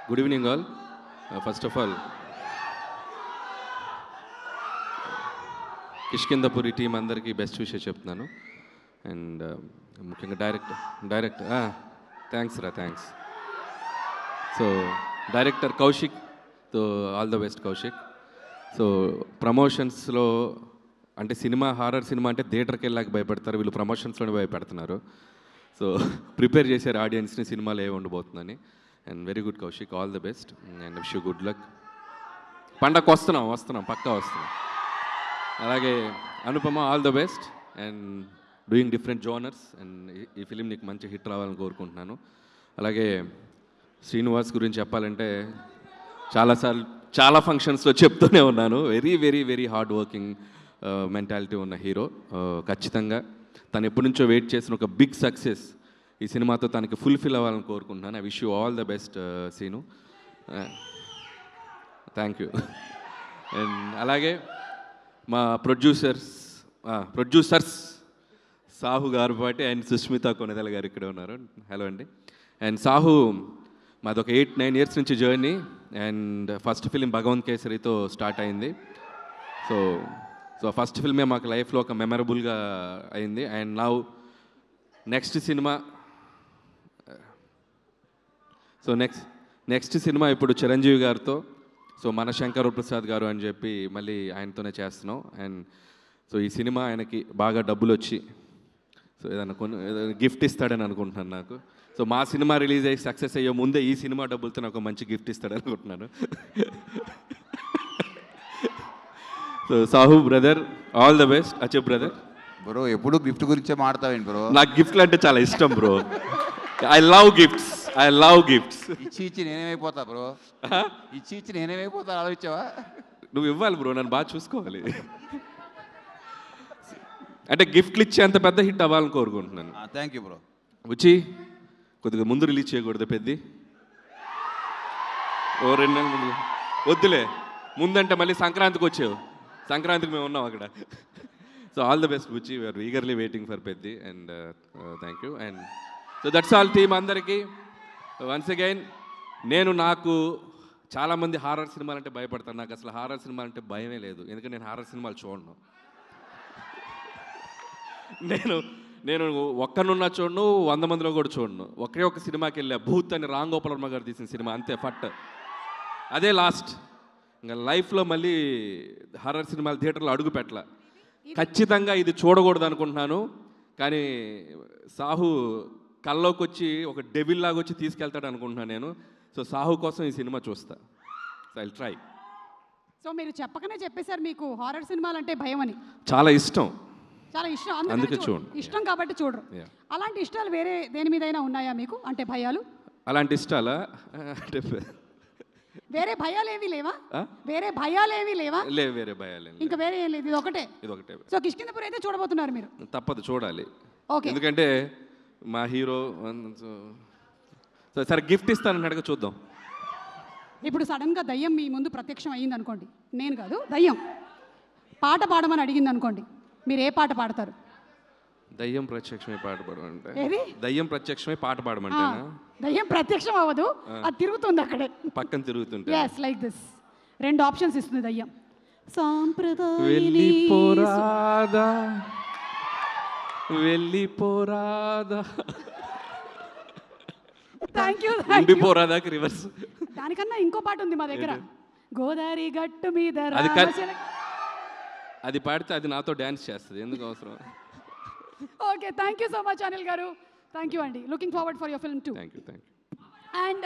Good evening all. First of all Kishkindhapuri team అందరికీ best విషయం చెప్తున్నాను. అండ్ ముఖ్యంగా director thanks. So director Kaushik, so all the best Kaushik. So ప్రమోషన్స్లో అంటే హారర్ సినిమా అంటే థియేటర్కి వెళ్ళాక భయపడతారు, వీళ్ళు ప్రమోషన్స్లోనే భయపెడుతున్నారు. సో ప్రిపేర్ చేశారు ఆడియన్స్ని సినిమాలో ఏ ఉండబోతుందని. And very good Kaushik, all the best and wish you good luck. పండగకు వస్తున్నాం పక్కా వస్తున్నాం. అలాగే Anupama, all the best and doing different genres. And ఈ ఫిలిం నీకు మంచి హిట్ రావాలని కోరుకుంటున్నాను. అలాగే శ్రీనివాస్ గురించి చెప్పాలంటే చాలా ఫంక్షన్స్లో చెప్తూనే ఉన్నాను, very very very hard working mentality ఉన్న హీరో. ఖచ్చితంగా తను ఎప్పటి నుంచో వెయిట్ చేసిన ఒక బిగ్ సక్సెస్ ఈ సినిమాతో తనకి ఫుల్ఫిల్ అవ్వాలని కోరుకుంటున్నాను. I wish you all the best Seenu. Thank you. And అలాగే మా ప్రొడ్యూసర్స్ సాహు గారుపాటి అండ్ సుష్మిత కొనెదల గారు ఇక్కడే ఉన్నారు. హలో అండి. అండ్ సాహు మాదొక 8-9 ఇయర్స్ నుంచి జర్నీ. అండ్ ఫస్ట్ ఫిలిం భగవంత్ కేసరితో స్టార్ట్ అయింది. సో ఫస్ట్ ఫిల్మే మాకు లైఫ్లో ఒక మెమరబుల్గా అయింది. అండ్ నౌ నెక్స్ట్ సినిమా ఇప్పుడు చిరంజీవి గారితో, సో మన శంకర్ ప్రసాద్ గారు అని చెప్పి మళ్ళీ ఆయనతోనే చేస్తున్నాం. అండ్ సో ఈ సినిమా ఆయనకి బాగా డబ్బులు వచ్చి సో ఏదైనా గిఫ్ట్ ఇస్తాడని అనుకుంటున్నాను నాకు. సో మా సినిమా రిలీజ్ అయ్యి సక్సెస్ అయ్యే ముందే ఈ సినిమా డబ్బులతో నాకు మంచి గిఫ్ట్ ఇస్తాడని అనుకుంటున్నాను. So Sahu brother, all the best. అచ్చే బ్రదర్. బ్రో ఎప్పుడు గిఫ్ట్ గురించే మాడతావేంటి బ్రో? నాకు గిఫ్ట్లు అంటే చాలా ఇష్టం బ్రో. I love gifts. ఇచ్చి నేనేమైపోతా బ్రో? ఇచ్చి నేనేమైపోతా ఆలోచించావా? నువ్వు ఇవ్వాలి బ్రో, నన్ను బాగా చూసుకోవాలి. అంటే గిఫ్ట్లు ఇచ్చే అంత పెద్ద హిట్ అవ్వాలని కోరుకుంటున్నాను. Thank you bro. వచ్చి కొద్దిగా ముందు రిలీజ్ చేయకూడదు పెద్ద, ఓ 2 నెలల ముందు వద్దులే. ముందంటే మళ్ళీ సంక్రాంతికి వచ్చావు, సంక్రాంతికి మేము ఉన్నాం అక్కడ. So all the best Buchi, we are eagerly waiting for Peddi. And thank you. And so that's all team అందరికీ. వన్స్ అగైన్ నాకు చాలామంది హారర్ సినిమాలు అంటే భయపడతాను. నాకు అసలు హారర్ సినిమాలు అంటే భయమే లేదు, ఎందుకంటే నేను హారర్ సినిమాలు చూడను. నేను ఒక్కనున్నా చూడను, 100 మందిలో కూడా చూడను. ఒకే ఒక సినిమాకి వెళ్ళా, భూత్ అని రామ్ గోపాల్ వర్మ గారు తీసిన సినిమా, అంతే ఫట్, అదే లాస్ట్. ఇంకా లైఫ్లో మళ్ళీ హారర్ సినిమాలు థియేటర్లో అడుగు పెట్టలా. ఖచ్చితంగా ఇది చూడకూడదు అనుకుంటున్నాను, కానీ సాహు కల్లోకి వచ్చి ఒక డెవిల్ లాగా వచ్చి తీసుకెళ్తాడు అనుకుంటున్నాను నేను. సో సాహు కోసం ఈ సినిమా చూస్తా. So I'll try. సో మీరు చెప్పకనే చెప్పేశారు మీకు హారర్ సినిమాలు అంటే భయం అని. చాలా ఇష్టం, అందుకే చూడండి. ఇష్టం కాబట్టి చూడరు. అలాంటి ఇష్టాలు వేరే దేని మీదైనా ఉన్నాయా మీకు? అంటే భయాలు అలాంటి ఇష్టాలా? అంటే వేరే భయాలు ఏవి లేవా? వేరే భయాలు ఏవి లేవా? లేవు, వేరే భయాలు ఇంకా వేరే ఏం లేదు, ఇది ఒకటే. సో కిష్కిందపురి అయితే చూడబోతున్నారు మీరు? తప్పదు, చూడాలి. ఓకే, ఎందుకంటే మా హీరో. సరే గిఫ్ట్ ఇస్తానన్నాడుగా, చూద్దాం. ఇప్పుడు సడన్గా దయ్యం మీ ముందు ప్రత్యక్షం అయ్యింది అనుకోండి, నేను కాదు దయ్యం పాట పాడమని అడిగింది అనుకోండి, మీరు ఏ పాట పాడతారు? దయ్యం ప్రత్యక్షమై పాట పాడమంటే? దయ్యం ప్రత్యక్షమై పాట పాడమంటే? దయ్యం ప్రత్యక్షం అవ్వదు, అది తిరుగుతుంది అక్కడే, పక్కన తిరుగుతుంటే. yes like this. 2 ఆప్షన్స్ ఇస్తుంది దయ్యం. వెళ్ళిపోరాదా థ్యాంక్ యూ. ఉండిపోరాదాకి రివర్స్. దానికన్నా ఇంకో పాట ఉంది మా దగ్గర, గోదావరి గట్టు మీద. అది పాడితే అది నాతో డ్యాన్స్ చేస్తుంది, ఎందుకు అవసరం? Okay, thank you so much Anil గారు. థ్యాంక్ యూ అండి. Looking forward for your film two. Thank you. And